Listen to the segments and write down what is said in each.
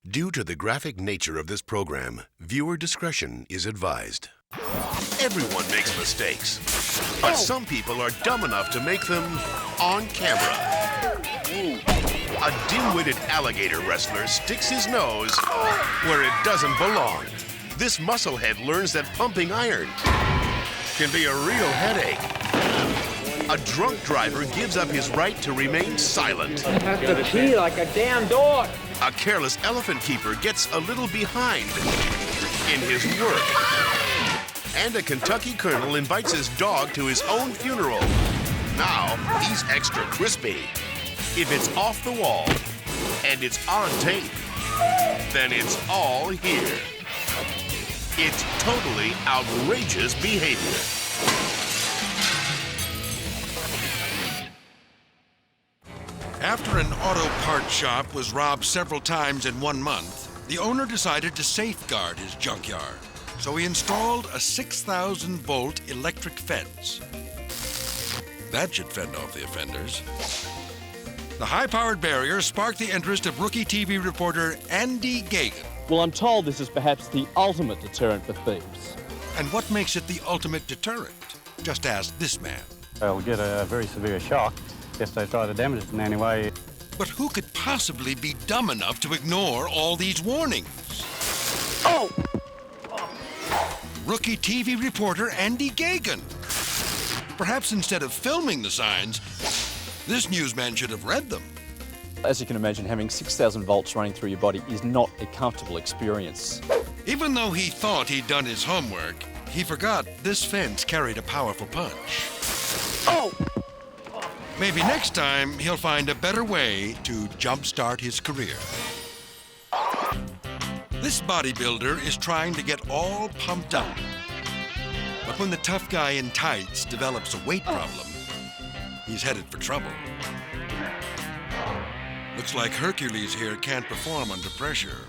Due to the graphic nature of this program, viewer discretion is advised. Everyone makes mistakes, but some people are dumb enough to make them on camera. A dim-witted alligator wrestler sticks his nose where it doesn't belong. This musclehead learns that pumping iron can be a real headache. A drunk driver gives up his right to remain silent. You have to pee like a damn dog. A careless elephant keeper gets a little behind in his work. And a Kentucky colonel invites his dog to his own funeral. Now, he's extra crispy. If it's off the wall and it's on tape, then it's all here. It's totally outrageous behavior. After an auto parts shop was robbed several times in 1 month, the owner decided to safeguard his junkyard. So he installed a 6,000-volt electric fence. That should fend off the offenders. The high-powered barrier sparked the interest of rookie TV reporter Andy Gagan. Well, I'm told this is perhaps the ultimate deterrent for thieves. And what makes it the ultimate deterrent? Just ask this man. They'll get a very severe shock if they try to damage it in any way. But who could possibly be dumb enough to ignore all these warnings? Oh! Rookie TV reporter Andy Gagan. Perhaps instead of filming the signs, this newsman should have read them. As you can imagine, having 6,000 volts running through your body is not a comfortable experience. Even though he thought he'd done his homework, he forgot this fence carried a powerful punch. Oh! Maybe next time he'll find a better way to jumpstart his career. This bodybuilder is trying to get all pumped up. But when the tough guy in tights develops a weight problem, he's headed for trouble. Looks like Hercules here can't perform under pressure.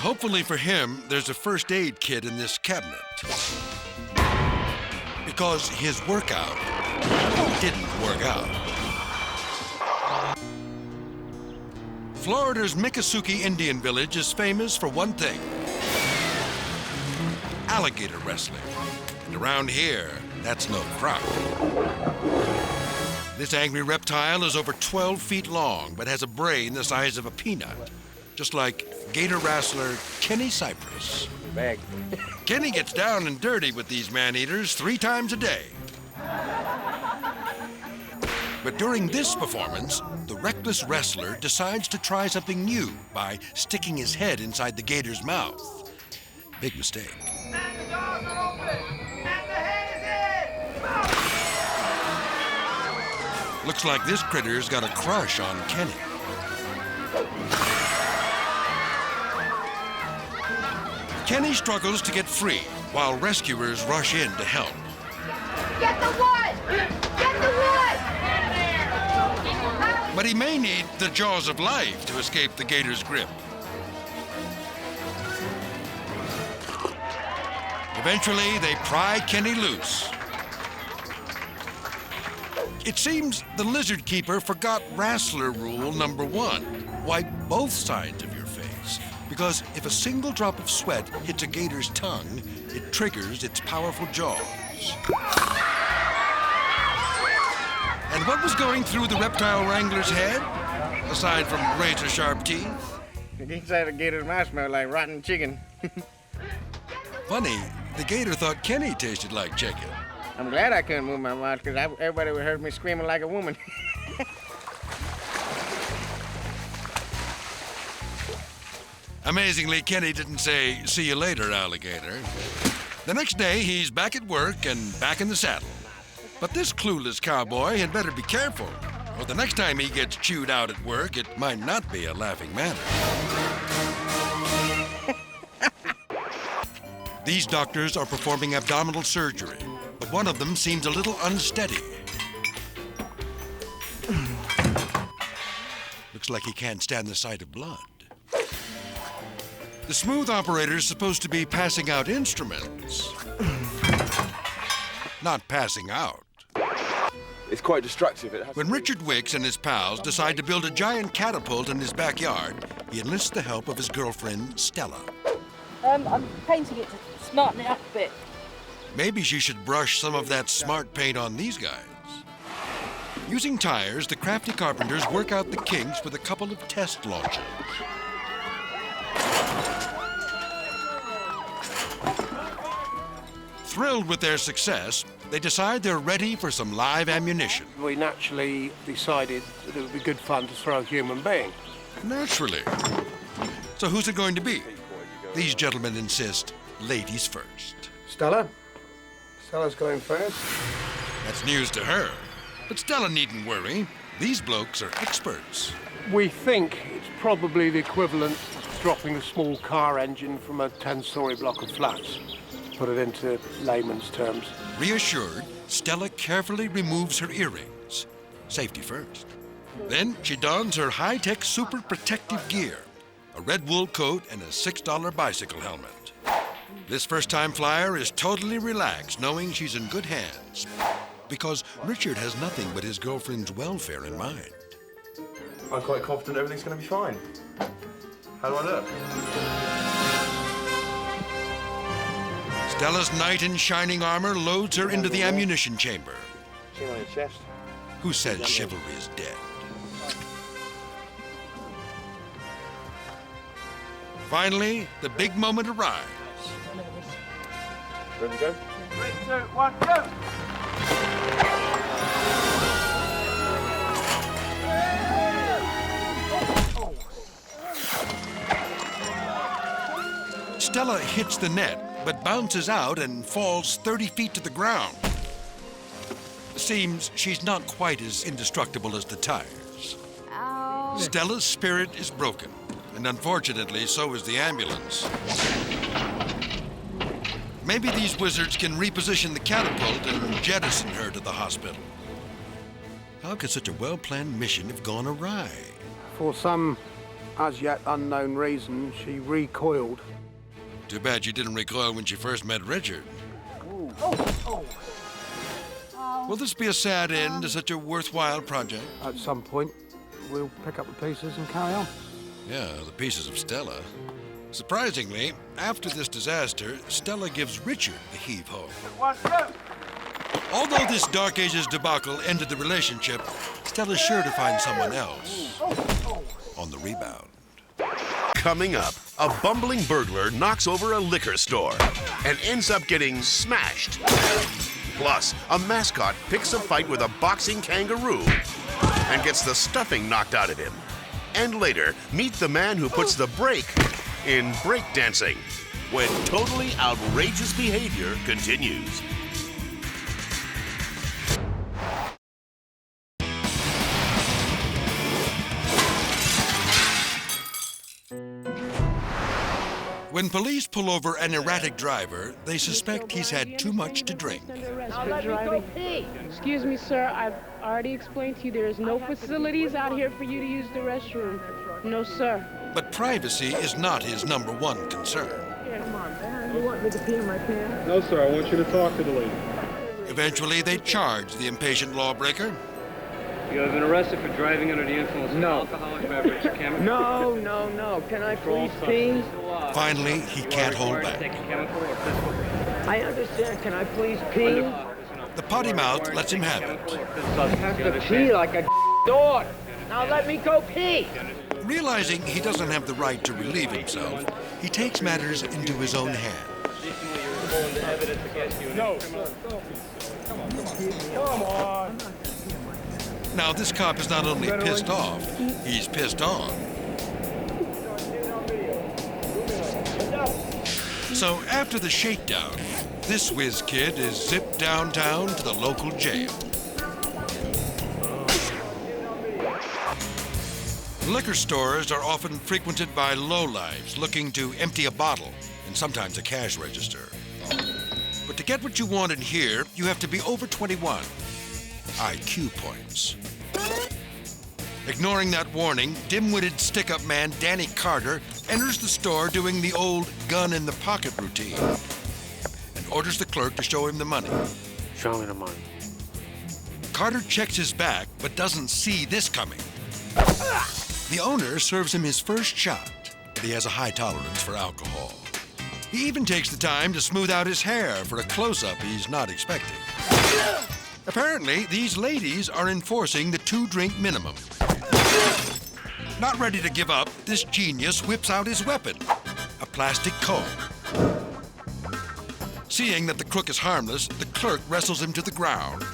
Hopefully for him, there's a first aid kit in this cabinet. Because his workout didn't work out. Florida's Miccosukee Indian Village is famous for one thing: alligator wrestling. And around here, that's no crock. This angry reptile is over 12 feet long, but has a brain the size of a peanut. Just like gator wrestler Kenny Cypress. Bag. Kenny gets down and dirty with these man-eaters 3 times a day. But during this performance, the reckless wrestler decides to try something new by sticking his head inside the gator's mouth. Big mistake. And the doors are open! And the head is in! Looks like this critter's got a crush on Kenny. Kenny struggles to get free while rescuers rush in to help. Get the wood! Get the wood! But he may need the jaws of life to escape the gator's grip. Eventually, they pry Kenny loose. It seems the lizard keeper forgot wrestler rule number 1. Wipe both sides of your face. Because if a single drop of sweat hits a gator's tongue, it triggers its powerful jaws. And what was going through the reptile wrangler's head, aside from razor-sharp teeth? Inside the gator's mouth smelled like rotten chicken. Funny, the gator thought Kenny tasted like chicken. I'm glad I couldn't move my mouth, because everybody would heard me screaming like a woman. Amazingly, Kenny didn't say, "See you later, alligator." The next day, he's back at work and back in the saddle. But this clueless cowboy had better be careful, or the next time he gets chewed out at work, it might not be a laughing matter. These doctors are performing abdominal surgery, but one of them seems a little unsteady. Looks like he can't stand the sight of blood. The smooth operator is supposed to be passing out instruments, not passing out. it's quite destructive. When Richard Wicks and his pals decide to build a giant catapult in his backyard, he enlists the help of his girlfriend, Stella. I'm painting it to smarten it up a bit. Maybe she should brush some of that smart paint on these guys. Using tires, the crafty carpenters work out the kinks with a couple of test launches. Thrilled with their success, they decide they're ready for some live ammunition. We naturally decided that it would be good fun to throw a human being. Naturally. So who's it going to be? These gentlemen insist, ladies first. Stella? Stella's going first. That's news to her. But Stella needn't worry. These blokes are experts. We think it's probably the equivalent of dropping a small car engine from a 10-story block of flats. To put it into layman's terms. Reassured, Stella carefully removes her earrings. Safety first. Then she dons her high-tech super protective gear, a red wool coat and a $6 bicycle helmet. This first-time flyer is totally relaxed, knowing she's in good hands. Because Richard has nothing but his girlfriend's welfare in mind. I'm quite confident everything's going to be fine. How do I look? Stella's knight in shining armor loads her into the ammunition chamber. Chin on your chest. Who says chivalry is dead? Finally, the big moment arrives. Ready to go? 3, 2, 1, go! Stella hits the net, but bounces out and falls 30 feet to the ground. Seems she's not quite as indestructible as the tires. Ow. Stella's spirit is broken, and unfortunately, so is the ambulance. Maybe these wizards can reposition the catapult and jettison her to the hospital. How could such a well-planned mission have gone awry? For some as yet unknown reason, she recoiled. Too bad you didn't recoil when she first met Richard. Will this be a sad end to such a worthwhile project? At some point, we'll pick up the pieces and carry on. Yeah, the pieces of Stella. Surprisingly, after this disaster, Stella gives Richard the heave-ho. 1, go! Although this Dark Ages debacle ended the relationship, Stella's sure to find someone else on the rebound. Coming up, a bumbling burglar knocks over a liquor store and ends up getting smashed. Plus, a mascot picks a fight with a boxing kangaroo and gets the stuffing knocked out of him. And later, meet the man who puts the brake in breakdancing when totally outrageous behavior continues. When police pull over an erratic driver, they suspect he's had too much to drink. Now let me go pee. Excuse me, sir. I've already explained to you there is no facilities out here for you to use the restroom. No, sir. But privacy is not his #1 concern. Come on, man. You want me to pee in my pants? No, sir. I want you to talk to the lady. Eventually, they charge the impatient lawbreaker. You have been arrested for driving under the influence of alcoholic beverage. No. Can I please pee? Finally, he can't hold back. I understand. Can I please pee? The potty mouth lets him have it. I have to pee like a dog. Now let me go pee. Realizing he doesn't have the right to relieve himself, he takes matters into his own hands. No. Come on. Now, this cop is not only pissed off, he's pissed on. So after the shakedown, this whiz kid is zipped downtown to the local jail. Liquor stores are often frequented by lowlifes looking to empty a bottle and sometimes a cash register. But to get what you want in here, you have to be over 21. IQ points. Ignoring that warning, dim-witted stick-up man Danny Carter enters the store doing the old gun-in-the-pocket routine and orders the clerk to show him the money. Show me the money. Carter checks his back, but doesn't see this coming. The owner serves him his first shot, but he has a high tolerance for alcohol. He even takes the time to smooth out his hair for a close-up he's not expecting. Apparently, these ladies are enforcing the 2-drink minimum. Not ready to give up, this genius whips out his weapon, a plastic comb. Seeing that the crook is harmless, the clerk wrestles him to the ground.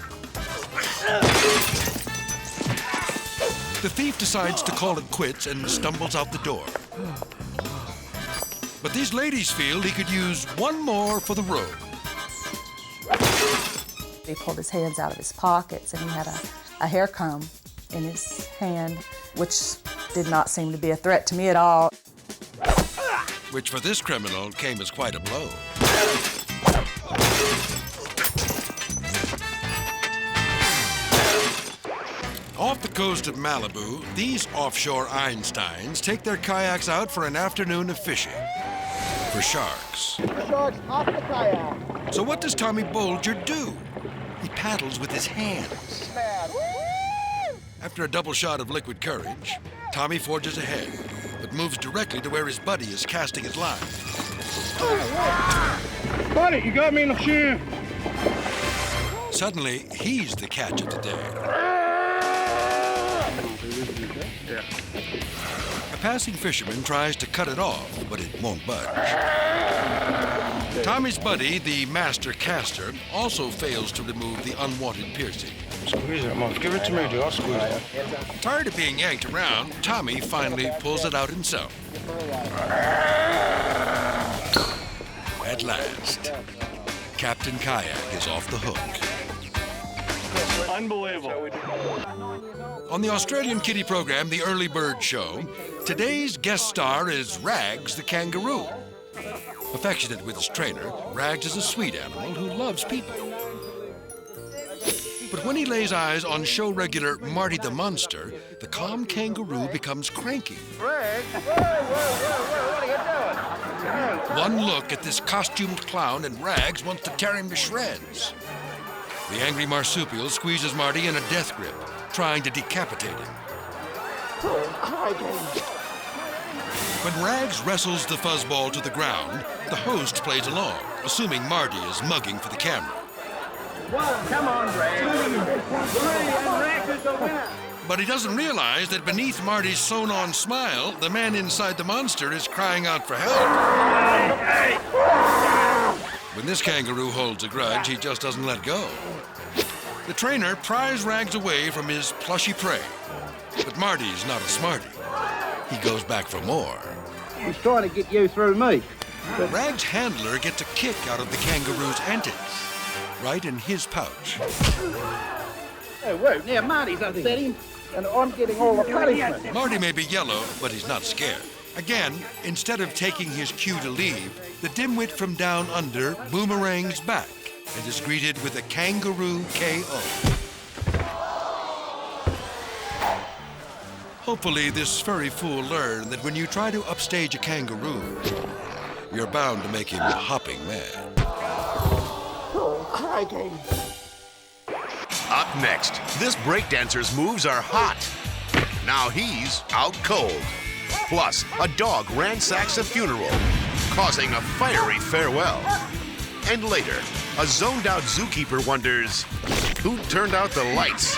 The thief decides to call it quits and stumbles out the door. But these ladies feel he could use one more for the road. He pulled his hands out of his pockets and he had a hair comb in his hand, which did not seem to be a threat to me at all. Which for this criminal came as quite a blow. Off the coast of Malibu, these offshore Einsteins take their kayaks out for an afternoon of fishing. For sharks. Sharks off the kayak. So what does Tommy Bolger do? He paddles with his hands. After a double shot of liquid courage, Tommy forges ahead, but moves directly to where his buddy is casting his line. Buddy, you got me in the shin. Suddenly, he's the catch of the day. A passing fisherman tries to cut it off, but it won't budge. Tommy's buddy, the master caster, also fails to remove the unwanted piercing. Squeeze it, Mom. Give it to me, dude. I'll squeeze it. Tired of being yanked around, Tommy finally pulls it out himself. At last, Captain Kayak is off the hook. Unbelievable. On the Australian kiddie program, The Early Bird Show, today's guest star is Rags the kangaroo. Affectionate with his trainer, Rags is a sweet animal who loves people. But when he lays eyes on show regular Marty the Monster, the calm kangaroo becomes cranky. Rags, what are you doing? One look at this costumed clown and Rags wants to tear him to shreds. The angry marsupial squeezes Marty in a death grip, trying to decapitate him. When Rags wrestles the fuzzball to the ground, the host plays along, assuming Marty is mugging for the camera. Whoa, come on, Rags is the winner. But he doesn't realize that beneath Marty's sewn-on smile, the man inside the monster is crying out for help. When this kangaroo holds a grudge, he just doesn't let go. The trainer pries Rags away from his plushy prey. But Marty's not a smarty. He goes back for more. He's trying to get you through me. Rags' handler gets a kick out of the kangaroo's antics, right in his pouch. Oh, whoa, now Marty's upset him, and I'm getting all the punishment. Marty may be yellow, but he's not scared. Again, instead of taking his cue to leave, the dimwit from down under boomerangs back and is greeted with a kangaroo KO. Hopefully, this furry fool learned that when you try to upstage a kangaroo, you're bound to make him hopping mad. Up next, this breakdancer's moves are hot. Now he's out cold. Plus, a dog ransacks a funeral, causing a fiery farewell. And later, a zoned-out zookeeper wonders who turned out the lights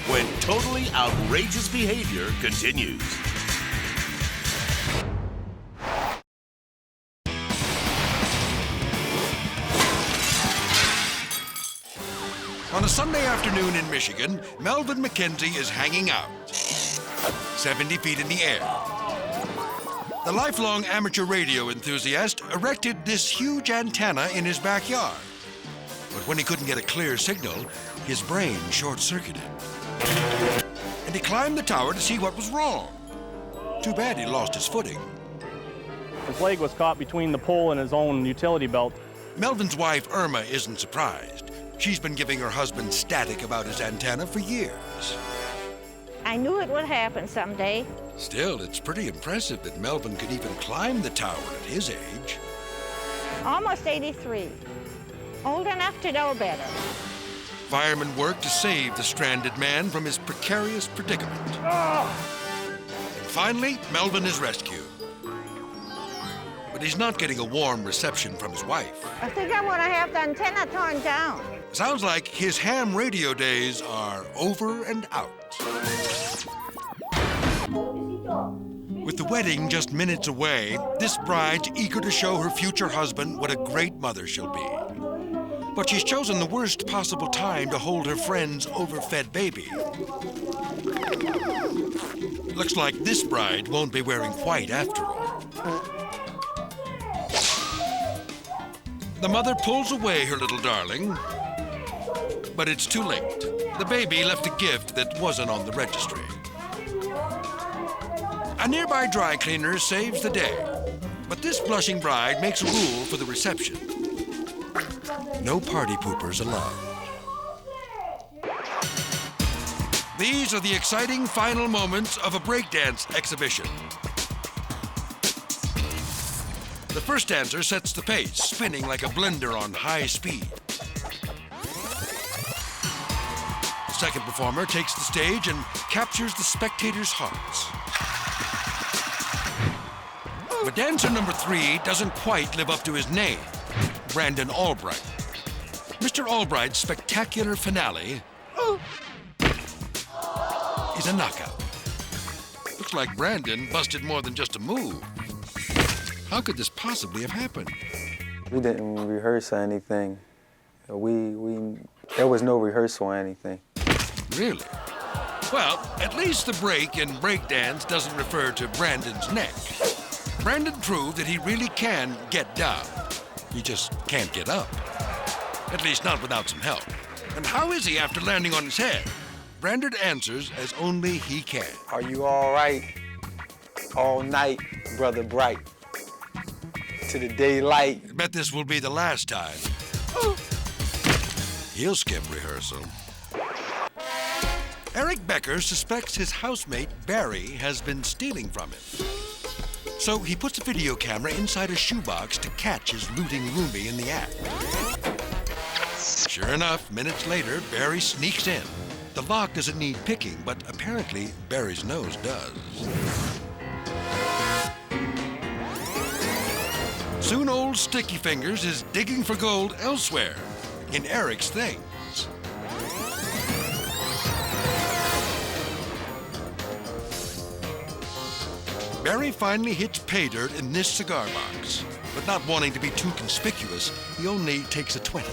when totally outrageous behavior continues. On a Sunday afternoon in Michigan, Melvin McKenzie is hanging out, 70 feet in the air. The lifelong amateur radio enthusiast erected this huge antenna in his backyard. But when he couldn't get a clear signal, his brain short-circuited. And he climbed the tower to see what was wrong. Too bad he lost his footing. His leg was caught between the pole and his own utility belt. Melvin's wife, Irma, isn't surprised. She's been giving her husband static about his antenna for years. I knew it would happen someday. Still, it's pretty impressive that Melvin could even climb the tower at his age. Almost 83. Old enough to know better. Firemen work to save the stranded man from his precarious predicament. Finally, Melvin is rescued. But he's not getting a warm reception from his wife. I think I want to have the antenna torn down. Sounds like his ham radio days are over and out. With the wedding just minutes away, this bride's eager to show her future husband what a great mother she'll be. But she's chosen the worst possible time to hold her friend's overfed baby. Looks like this bride won't be wearing white after all. The mother pulls away her little darling, but it's too late. The baby left a gift that wasn't on the registry. A nearby dry cleaner saves the day, but this blushing bride makes a rule for the reception. No party poopers allowed. These are the exciting final moments of a breakdance exhibition. The first dancer sets the pace, spinning like a blender on high speed. The second performer takes the stage and captures the spectators' hearts. But dancer number 3 doesn't quite live up to his name, Brandon Albright. Mr. Albright's spectacular finale is a knockout. Looks like Brandon busted more than just a move. How could this possibly have happened? We didn't rehearse or anything. There was no rehearsal or anything. Really? Well, at least the break in breakdance doesn't refer to Brandon's neck. Brandon proved that he really can get down. He just can't get up. At least not without some help. And how is he after landing on his head? Brandon answers as only he can. Are you all right? All night, brother Bright. To the daylight. I bet this will be the last time. He'll skip rehearsal. Eric Becker suspects his housemate, Barry, has been stealing from him. So he puts a video camera inside a shoebox to catch his looting roomie in the act. Sure enough, minutes later, Barry sneaks in. The lock doesn't need picking, but apparently Barry's nose does. Soon old Sticky Fingers is digging for gold elsewhere, in Eric's things. Barry finally hits pay dirt in this cigar box, but not wanting to be too conspicuous, he only takes a 20.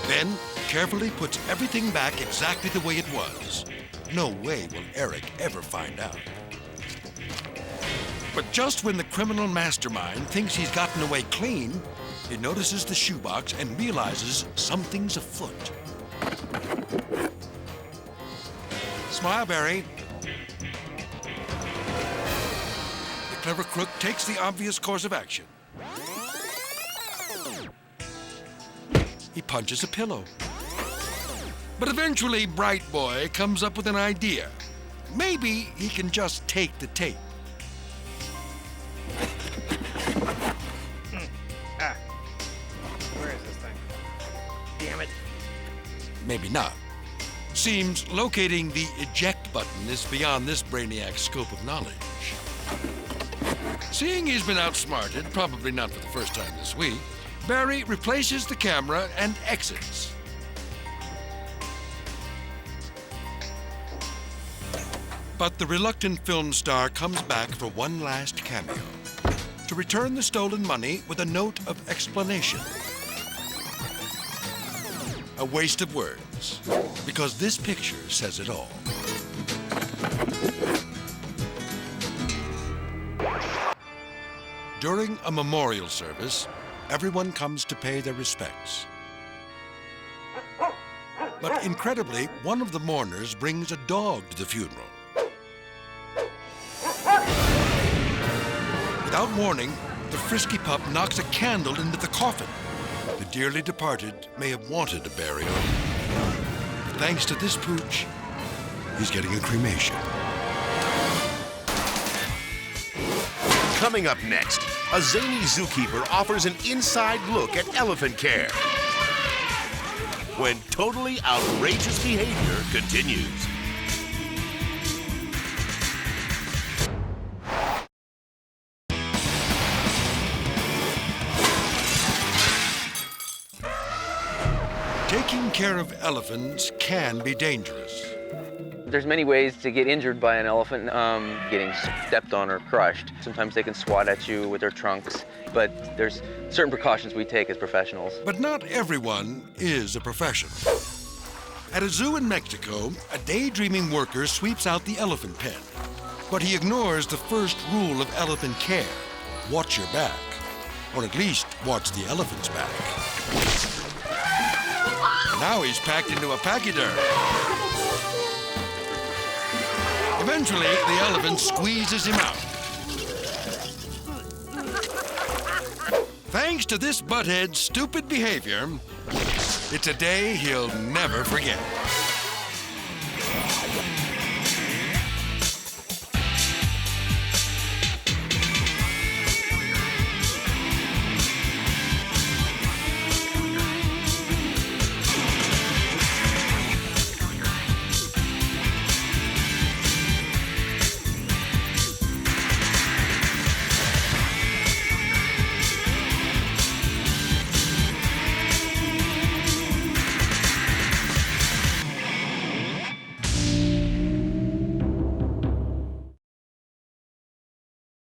Then carefully puts everything back exactly the way it was. No way will Eric ever find out. But just when the criminal mastermind thinks he's gotten away clean, he notices the shoebox and realizes something's afoot. Smile, Barry. The clever crook takes the obvious course of action. He punches a pillow. But eventually, Bright Boy comes up with an idea. Maybe he can just take the tape. Where is this thing? Damn it. Maybe not. Seems locating the eject button is beyond this brainiac's scope of knowledge. Seeing he's been outsmarted, probably not for the first time this week, Barry replaces the camera and exits. But the reluctant film star comes back for one last cameo, to return the stolen money with a note of explanation. A waste of words, because this picture says it all. During a memorial service, everyone comes to pay their respects. But incredibly, one of the mourners brings a dog to the funeral. Without warning, the frisky pup knocks a candle into the coffin. The dearly departed may have wanted a burial, but thanks to this pooch, he's getting a cremation. Coming up next, a zany zookeeper offers an inside look at elephant care. When totally outrageous behavior continues. Taking care of elephants can be dangerous. There's many ways to get injured by an elephant, getting stepped on or crushed. Sometimes they can swat at you with their trunks, but there's certain precautions we take as professionals. But not everyone is a professional. At a zoo in Mexico, a daydreaming worker sweeps out the elephant pen. But he ignores the first rule of elephant care: watch your back. Or at least watch the elephant's back. Now he's packed into a pachyderm. Eventually, the elephant squeezes him out. Thanks to this butthead's stupid behavior, it's a day he'll never forget.